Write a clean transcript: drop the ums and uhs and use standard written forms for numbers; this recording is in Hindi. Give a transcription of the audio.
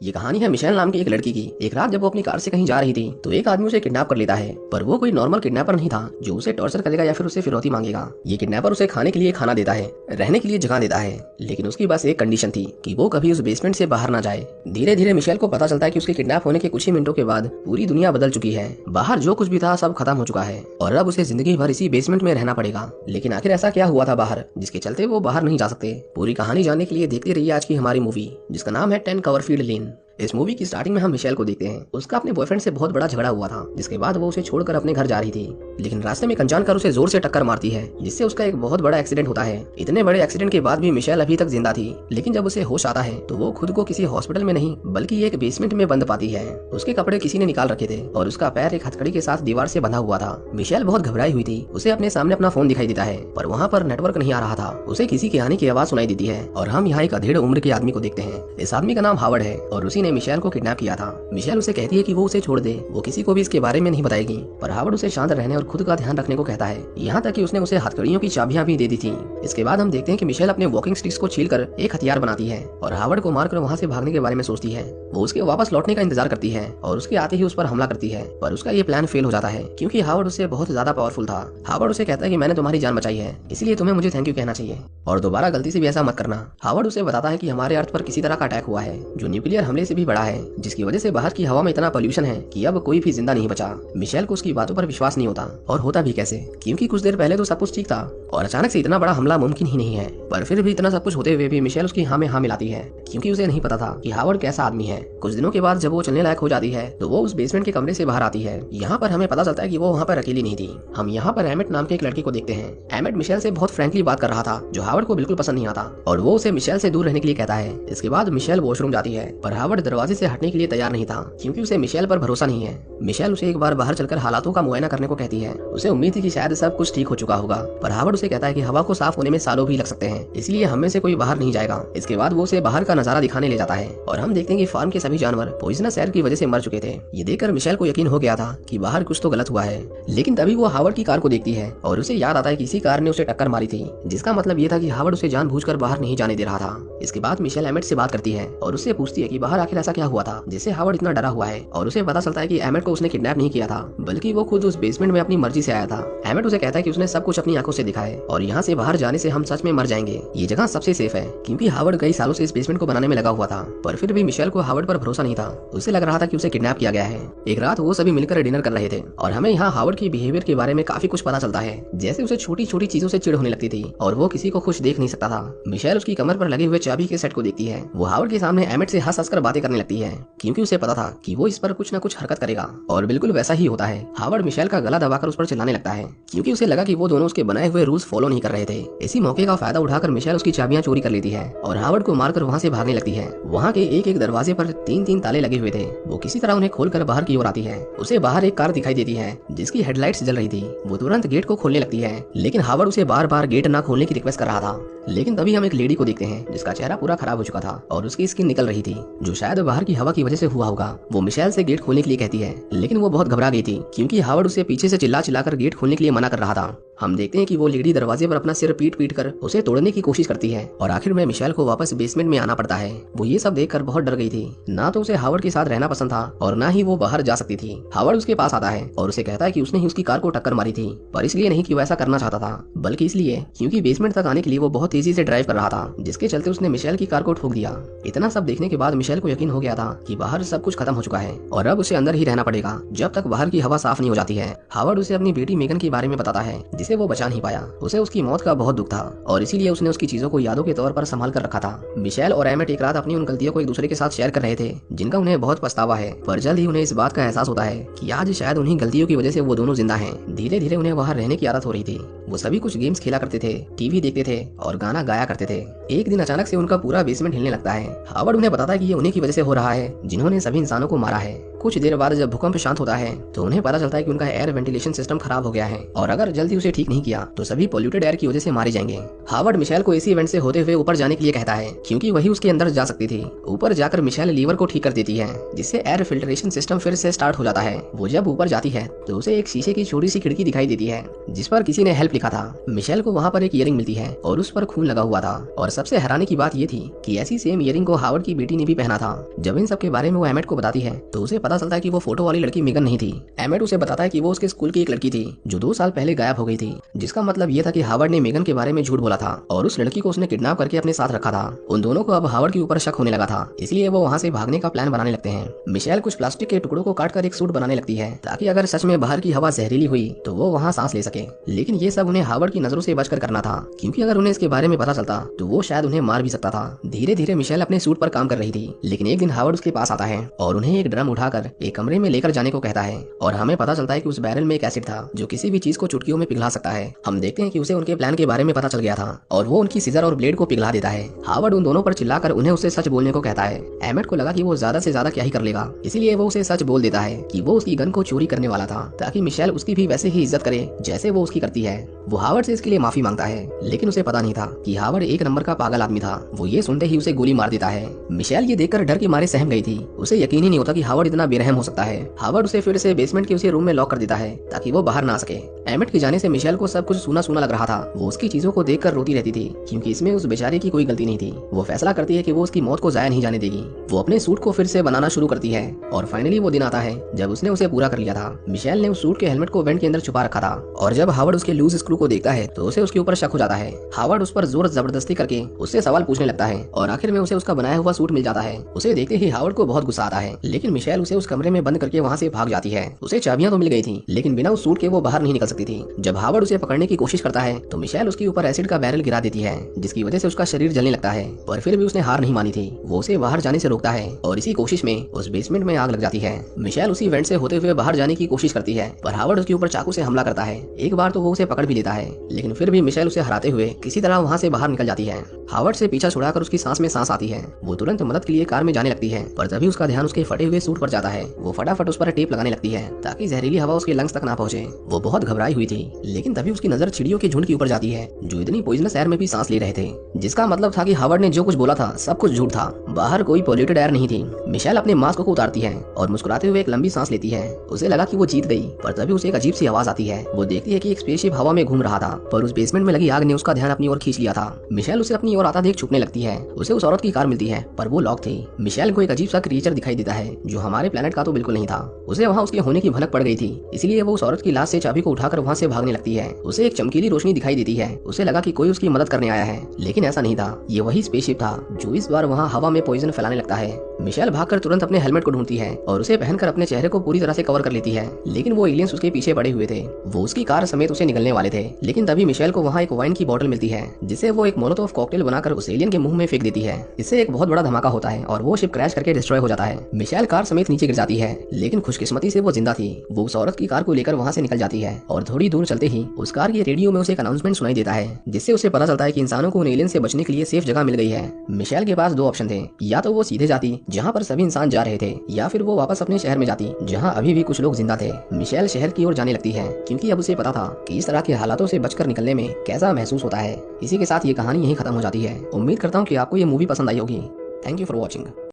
ये कहानी है मिशेल नाम की एक लड़की की। एक रात जब वो अपनी कार से कहीं जा रही थी तो एक आदमी उसे किडनैप कर लेता है, पर वो कोई नॉर्मल किडनैपर नहीं था जो उसे टॉर्चर करेगा या फिर उसे फिरौती मांगेगा। ये किडनैपर उसे खाने के लिए खाना देता है, रहने के लिए जगह देता है, लेकिन उसकी बस एक कंडीशन थी कि वो कभी उस बेसमेंट से बाहर ना जाए। धीरे धीरे मिशेल को पता चलता है कि उसके किडनैप होने के कुछ ही मिनटों के बाद पूरी दुनिया बदल चुकी है। बाहर जो कुछ भी था सब खत्म हो चुका है और अब उसे जिंदगी भर इसी बेसमेंट में रहना पड़ेगा। लेकिन आखिर ऐसा क्या हुआ था बाहर जिसके चलते वो बाहर नहीं जा सकते? पूरी कहानी जानने के लिए देखते रहिए आज की हमारी मूवी, जिसका नाम है 10 कवरफील्ड लेन। इस मूवी की स्टार्टिंग में हम मिशेल को देखते हैं। उसका अपने बॉयफ्रेंड से बहुत बड़ा झगड़ा हुआ था, जिसके बाद वो उसे छोड़कर अपने घर जा रही थी, लेकिन रास्ते में एक अनजान कार उसे जोर से टक्कर मारती है, जिससे उसका एक बहुत बड़ा एक्सीडेंट होता है। इतने बड़े एक्सीडेंट के बाद भी मिशेल अभी तक जिंदा थी, लेकिन जब उसे होश आता है तो वो खुद को किसी हॉस्पिटल में नहीं बल्कि एक बेसमेंट में बंद पाती है। उसके कपड़े किसी ने निकाल रखे थे और उसका पैर एक हथकड़ी के साथ दीवार से बंधा हुआ था। मिशेल बहुत घबराई हुई थी। उसे अपने सामने अपना फोन दिखाई देता है, पर वहाँ पर नेटवर्क नहीं आ रहा था। उसे किसी के आने की आवाज सुनाई देती है और हम यहाँ एक अधेड़ उम्र के आदमी को देखते हैं। इस आदमी का नाम हावर्ड है और उसी ने मिशेल को किडनैप किया था। मिशेल उसे कहती है कि वो उसे छोड़ दे, वो किसी को भी इसके बारे में नहीं बताएगी, पर हावर्ड उसे शांत रहने और खुद का ध्यान रखने को कहता है। यहाँ तक कि उसने उसे हथकड़ियों की चाबियां भी दे दी थी। इसके बाद हम देखते हैं कि मिशेल अपने वॉकिंग स्टिक्स को छीलकर एक हथियार बनाती है और हावर्ड को मारकर वहाँ से भागने के बारे में सोचती है। वो उसके वापस लौटने का इंतजार करती है और उसके आते ही उस पर हमला करती है, पर उसका ये प्लान फेल हो जाता है क्योंकि हावर्ड उससे बहुत ज्यादा पावरफुल था। हावर्ड उसे कहता है कि मैंने तुम्हारी जान बचाई है, इसलिए तुम्हें मुझे थैंक यू कहना चाहिए और दोबारा गलती से भी ऐसा मत करना। हावर्ड उसे बताता है कि हमारे अर्थ पर किसी तरह का अटैक हुआ है जो न्यूक्लियर हमले से भी बड़ा है, जिसकी वजह से बाहर की हवा में इतना पोल्यूशन है कि अब कोई भी जिंदा नहीं बचा। मिशेल को उसकी बातों पर विश्वास नहीं होता, और होता भी कैसे, क्योंकि कुछ देर पहले तो सब कुछ ठीक था और अचानक से इतना बड़ा हमला मुमकिन ही नहीं है। पर फिर भी इतना सब कुछ होते हुए भी मिशेल उसकी हाँ में हाँ मिलाती है, क्योंकि उसे नहीं पता था कि हावर्ड कैसा आदमी है। कुछ दिनों के बाद जब वो चलने लायक हो जाती है तो वो उस बेसमेंट के कमरे से बाहर आती है। यहाँ पर हमें पता चलता है कि वो वहाँ पर अकेली नहीं थी। हम यहाँ पर एमेट नाम के एक लड़के को देखते हैं। एमेट मिशेल से बहुत फ्रैंकली बात कर रहा था, जो हावर्ड को बिल्कुल पसंद नहीं आता और वो उसे मिशेल से दूर रहने के लिए कहता है। इसके बाद मिशेल वॉशरूम जाती है, पर हावर्ड दरवाजे से हटने के लिए तैयार नहीं था, क्योंकि उसे मिशेल पर भरोसा नहीं है। मिशेल उसे एक बार बाहर चलकर हालातों का मुआयना करने को कहती है। उसे उम्मीद थी कि शायद सब कुछ ठीक हो चुका होगा, पर हावर्ड उसे कहता है कि हवा को साफ होने में सालों भी लग सकते हैं, इसलिए हम में से कोई बाहर नहीं जाएगा। इसके बाद वो उसे बाहर का नजारा दिखाने ले जाता है और हम देखते हैं कि फार्म के सभी जानवर पॉइजनस एयर की वजह से मर चुके थे। ये देखकर मिशेल को यकीन हो गया था कि बाहर कुछ तो गलत हुआ है, लेकिन तभी वो हावर्ड की कार को देखती है और उसे याद आता है कि इसी कार ने उसे टक्कर मारी थी, जिसका मतलब ये था कि हावर्ड उसे जानबूझकर बाहर नहीं जाने दे रहा था। इसके बाद मिशेल एमेट से बात करती है और उससे पूछती है कि बाहर आखिर ऐसा क्या हुआ था जिससे हावर्ड इतना डरा हुआ है, और उसे पता चलता है कि एमेट को उसने किडनैप नहीं किया था, बल्कि वो खुद उस बेसमेंट में अपनी मर्जी से आया था। एमेट उसे कहता है कि उसने सब कुछ अपनी आंखों से देखा है और यहाँ से बाहर जाने से हम सच में मर जाएंगे। ये जगह सबसे सेफ है, क्योंकि हावर्ड कई सालों से इस बेसमेंट को बनाने में लगा हुआ था, पर फिर भी मिशेल को हावर्ड पर भरोसा नहीं था। उसे लग रहा था कि उसे किडनैप किया गया है। एक रात वो सभी मिलकर डिनर कर रहे थे और हमें यहाँ हावर्ड की बिहेवियर के बारे में काफी कुछ पता चलता है, जैसे उसे छोटी छोटी चीजों से चिढ़ होने लगती थी और वो किसी को खुश देख नहीं सकता था। मिशेल उसकी कमर पर लगे हुए चाबी के सेट को देखती है। वो हावर्ड के सामने एमेट से हंस कर बातें करने लगती है, क्योंकि उसे पता था कि वो इस पर कुछ न कुछ हरकत करेगा, और बिल्कुल वैसा ही होता है। हावर्ड मिशेल का गला दबाकर उस पर चिल्लाने लगता है, क्योंकि उसे लगा कि वो दोनों उसके बनाए हुए रूल्स फॉलो नहीं कर रहे थे। इसी मौके का फायदा उठाकर मिशेल उसकी चाबियां चोरी कर लेती है और हावर्ड को मारकर वहाँ से भागने लगती है। वहाँ के एक एक दरवाजे पर तीन तीन ताले लगे हुए थे। वो किसी तरह उन्हें खोलकर बाहर की ओर आती है। उसे बाहर एक कार दिखाई देती है जिसकी हेडलाइट्स जल रही थी। वो तुरंत गेट को खोलने लगती है, लेकिन हावर्ड उसे बार बार गेट न खोलने की रिक्वेस्ट कर रहा था। लेकिन तभी हम एक लेडी को देखते हैं जिसका चेहरा पूरा खराब हो चुका था और उसकी स्किन निकल रही थी, जो शायद बाहर की हवा की वजह से हुआ होगा। वो मिशेल से गेट खोलने के लिए कहती है, लेकिन वो बहुत घबरा गई थी, क्योंकि हावर्ड उसे पीछे से चिल्ला चिल्लाकर गेट खोलने के लिए मना कर रहा था। हम देखते हैं कि वो लेडी दरवाजे पर अपना सिर पीट पीट कर उसे तोड़ने की कोशिश करती है और आखिर में मिशेल को वापस बेसमेंट में आना पड़ता है। वो ये सब देखकर बहुत डर गई थी। ना तो उसे हावर्ड के साथ रहना पसंद था और ना ही वो बाहर जा सकती थी। हावर्ड उसके पास आता है और उसे कहता है कि उसने ही उसकी कार को टक्कर मारी थी, पर इसलिए नहीं कि वो ऐसा करना चाहता था, बल्कि इसलिए क्योंकि बेसमेंट तक आने के लिए वो बहुत तेजी से ड्राइव कर रहा था, जिसके चलते उसने मिशेल की कार को ठोक दिया। इतना सब देखने के बाद मिशेल को यकीन हो गया था कि बाहर सब कुछ खत्म हो चुका है और अब उसे अंदर ही रहना पड़ेगा जब तक बाहर की हवा साफ नहीं हो जाती है। हावर्ड उसे अपनी बेटी मेगन के बारे में बताता है, जिसे वो बचा नहीं पाया। उसे उसकी मौत का बहुत दुख था और इसीलिए उसने उसकी चीजों को यादों के तौर पर संभाल कर रखा था। मिशेल और एमेट एक रात अपनी उन गलतियों को एक दूसरे के साथ शेयर कर रहे थे, जिनका उन्हें बहुत पछतावा है, पर जल्द ही उन्हें इस बात का एहसास होता है कि आज शायद उन्हीं गलतियों की वजह से वो दोनों जिंदा हैं। धीरे धीरे उन्हें वहाँ रहने की आदत हो रही थी। वो सभी कुछ गेम्स खेला करते थे, टीवी देखते थे और गाना गाया करते थे। एक दिन अचानक से उनका पूरा बेसमेंट हिलने लगता है। हावर्ड उन्हें बताता है कि ये उन्हीं की वजह से हो रहा है जिन्होंने सभी इंसानों को मारा है। कुछ देर बाद जब भूकंप शांत होता है तो उन्हें पता चलता है कि उनका एयर वेंटिलेशन सिस्टम खराब हो गया है और अगर जल्दी उसे ठीक नहीं किया तो सभी पोल्यूटेड एयर की वजह से मारे जाएंगे। हार्वर्ड मिशेल को इसी इवेंट से होते हुए ऊपर जाने के लिए कहता है क्योंकि वही उसके अंदर जा सकती थी। ऊपर जाकर मिशेल लीवर को ठीक कर देती है जिससे एयर फिल्ट्रेशन सिस्टम फिर से स्टार्ट हो जाता है। वो जब ऊपर जाती है तो उसे एक शीशे की छोटी सी खिड़की दिखाई देती है जिस पर किसी ने हेल्प लिखा था। मिशेल को वहाँ पर एक ईयरिंग मिलती है और उस पर खून लगा हुआ था और सबसे हैरानी की बात ये थी कि ऐसी सेम ईयरिंग को हार्वर्ड की बेटी ने भी पहना था। जब इन सब के बारे में वो एमेट को बताती है तो उसे पता चलता है कि वो फोटो वाली लड़की मेगन नहीं थी। एमेट उसे बताता है कि वो उसके स्कूल की एक लड़की थी जो 2 साल पहले गायब हो गई थी, जिसका मतलब ये था कि हार्वर्ड ने मेगन के बारे में झूठ बोला था और उस लड़की को उसने किडनैप करके अपने साथ रखा था। उन दोनों को अब हार्वर्ड के ऊपर शक होने लगा था, इसलिए वो वहाँ से भागने का प्लान बनाने लगते हैं। मिशेल कुछ प्लास्टिक के टुकड़ों को काटकर एक सूट बनाने लगती है ताकि अगर सच में बाहर की हवा जहरीली हुई तो वो वहाँ सांस ले सके। लेकिन ये सब उन्हें हार्वर्ड की नजरों से बचकर करना था क्योंकि अगर उन्हें इसके बारे में पता चलता तो वो शायद उन्हें मार भी सकता था। धीरे धीरे मिशेल अपने सूट पर काम कर रही थी, लेकिन एक दिन हार्वर्ड उसके पास आता है और उन्हें एक ड्रम उठाकर एक कमरे में लेकर जाने को कहता है और हमें पता चलता है कि उस बैरल में एक एसिड था जो किसी भी चीज को चुटकियों में पिघला सकता है। हम देखते हैं कि उसे उनके प्लान के बारे में पता चल गया था और वो उनकी सीजर और ब्लेड को पिघला देता है। हार्वर्ड उन दोनों पर चिल्लाकर उन्हें उससे सच बोलने को कहता है। एमेट को लगा कि वो ज्यादा से ज्यादा क्या ही कर लेगा, इसीलिए वो उसे सच बोल देता है कि वो उसकी गन को चोरी करने वाला था ताकि मिशेल उसकी भी वैसे ही इज्जत करे जैसे वो उसकी करती है। वो हार्वर्ड से इसके लिए माफी मांगता है, लेकिन उसे पता नहीं था कि हार्वर्ड एक नंबर का पागल आदमी था। वो ये सुनते ही उसे गोली मार देता है। मिशेल ये देखकर डर के मारे सहम गई थी। उसे यकीन ही नहीं होता कि हार्वर्ड इतना बेरहम हो सकता है। हार्वर्ड उसे फिर से बेसमेंट के उसी रूम में लॉक कर देता है ताकि वो बाहर ना आ सके। एमेट के जाने से मिशेल को सब कुछ सूना सूना लग रहा था। वो उसकी चीजों को देखकर रोती रहती थी क्योंकि इसमें उस बेचारे की कोई गलती नहीं थी। वो फैसला करती है कि वो उसकी मौत को जाया नहीं जाने देगी। वो अपने सूट को फिर से बनाना शुरू करती है और फाइनली वो दिन आता है जब उसने उसे पूरा कर लिया था। मिशेल ने उस सूट के हेलमेट को वेंट के अंदर छुपा रखा था और जब हार्वर्ड उसके लूज स्क्रू को देखता है तो उसे उसके ऊपर शक हो जाता है। हार्वर्ड उस पर जोर जबरदस्ती करके उससे सवाल पूछने लगता है और आखिर में उसे उसका बनाया हुआ सूट मिल जाता है। उसे देखते ही हार्वर्ड को बहुत गुस्सा आता है, लेकिन मिशेल उसे उस कमरे में बंद करके वहाँ से भाग जाती है। उसे चाबियां तो मिल गई थी, लेकिन बिना उस सूट के वो बाहर नहीं निकल सकती थी। जब हार्वर्ड उसे पकड़ने की कोशिश करता है तो मिशेल उसके ऊपर एसिड का बैरल गिरा देती है जिसकी वजह से उसका शरीर जलने लगता है, पर फिर भी उसने हार नहीं मानी थी। वो उसे बाहर जाने से रोकता है और इसी कोशिश में उस बेसमेंट में आग लग जाती है। मिशेल उसी वेंट से होते हुए बाहर जाने की कोशिश करती है, पर हार्वर्ड उसके ऊपर चाकू से हमला करता है। एक बार तो वो उसे पकड़ भी लेता है, लेकिन फिर भी मिशेल उसे हराते हुए किसी तरह वहाँ से बाहर निकल जाती है। हार्वर्ड से पीछा छुड़ाकर उसकी सांस में सांस आती है। वो तुरंत मदद के लिए कार में जाने लगती है, पर तभी उसका ध्यान उसके फटे हुए सूट पर जाता है। वो फटाफट उस पर टेप लगाने लगती है ताकि जहरीली हवा उसके लंग्स तक ना पहुंचे। वो बहुत घबराई हुई थी, लेकिन तभी उसकी नजर चिड़ियों के झुंड के ऊपर जाती है जो इतनी पॉइजनस एयर में भी सांस ले रहे थे, जिसका मतलब था कि हार्वर्ड ने जो कुछ बोला था सब कुछ झूठ था। बाहर कोई पोल्यूटेड एयर नहीं थी। मिशेल अपने मास्क को उतारती है और मुस्कुराते हुए एक लंबी सांस लेती है। उसे लगा कि वो जीत गई, पर तभी उसे एक अजीब सी आवाज आती है। वो देखती है कि एक स्पेसशिप हवा में घूम रहा था, पर उस बेसमेंट में लगी आग ने उसका ध्यान अपनी ओर खींच लिया था। मिशेल उसे अपनी ओर आता देख छुपने लगती है। उसे उस औरत की कार मिलती है, पर वो लॉक थी। मिशेल को एक अजीब सा क्रिएचर दिखाई देता है जो हमारे प्लेनेट का तो बिल्कुल नहीं था। उसे वहाँ उसके होने की भनक पड़ गई थी, इसलिए वो उस औरत की लाश से चाबी को उठाकर वहाँ से भागने लगती है। उसे एक चमकीली रोशनी दिखाई देती है। उसे लगा कि कोई उसकी मदद करने आया है, लेकिन ऐसा नहीं था। ये वही स्पेसशिप था जो इस बार वहाँ हवा में पॉइजन फैलाने लगता है। मिशेल भागकर तुरंत अपने हेलमेट को ढूंढती है और उसे पहनकर अपने चेहरे को पूरी तरह से कवर कर लेती है, लेकिन वो एलियंस उसके पीछे पड़े हुए थे। वो उसकी कार समेत उसे निकलने वाले थे, लेकिन तभी मिशेल को वहाँ एक वाइन की बोतल मिलती है जिसे वो एक मोलोटोव कॉकटेल बनाकर उस एलियन के मुंह में फेंक देती है। इससे एक बहुत बड़ा धमाका होता है और वो शिप क्रैश करके डिस्ट्रॉय हो जाता है। मिशेल कार समेत नीचे गिर जाती है, लेकिन खुशकिस्मती से वो जिंदा थी। वो उस औरत की कार को लेकर वहाँ से निकल जाती है और थोड़ी दूर चलते ही उस कार के रेडियो में उसे एक अनाउंसमेंट सुनाई देता है, जिससे उसे पता चलता है कि इंसानों को उन एलियन से बचने के लिए सेफ जगह मिल गई है। मिशेल के पास 2 ऑप्शन थे, या तो वो सीधे जाती जहाँ पर सभी इंसान जा रहे थे, या फिर वो वापस अपने शहर में जाती जहाँ अभी भी कुछ लोग जिंदा थे। मिशेल शहर की ओर जाने लगती है क्योंकि अब उसे पता था कि इस तरह के हालातों से बचकर निकलने में कैसा महसूस होता है। इसी के साथ ये कहानी यहीं खत्म हो जाती है। उम्मीद करता हूँ कि आपको ये मूवी पसंद आई होगी। Thank you for watching.